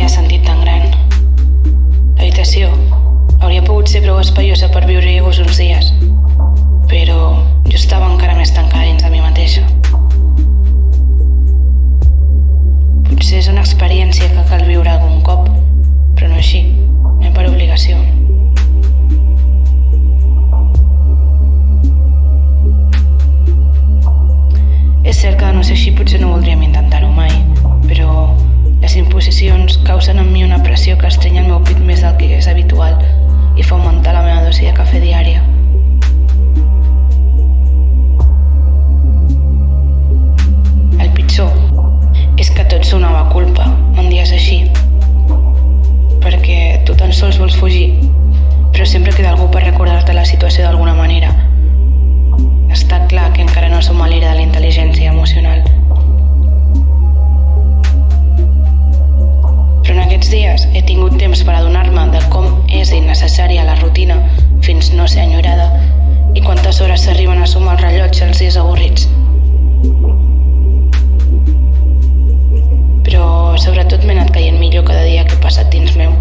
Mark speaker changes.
Speaker 1: m'he sentit tan gran. L'habitació hauria pogut ser prou espaiosa per viure-hi uns dies, però jo estava encara més tancada dins de mi mateixa. Potser és una experiència que cal viure algun cop, però no així, no per obligació. És cert que de no ser així potser no voldríem intentar-ho mai, però les imposicions causen en mi una pressió que estreny el meu pit més del que és habitual i fa augmentar la meva dosi de cafè diària. El pitjor és que tot sonava culpa en dies així, perquè tu tan sols vols fugir, però sempre queda algú per recordar-te la situació d'alguna manera. Està clar que encara no som a l'era de la intel·ligència emocional. Però en aquests dies he tingut temps per adonar-me de com és innecessària la rutina fins no ser enyorada i quantes hores s'arriben a sumar el rellotge als dies avorrits. Però sobretot m'he anat caient millor cada dia que he passat dins meu.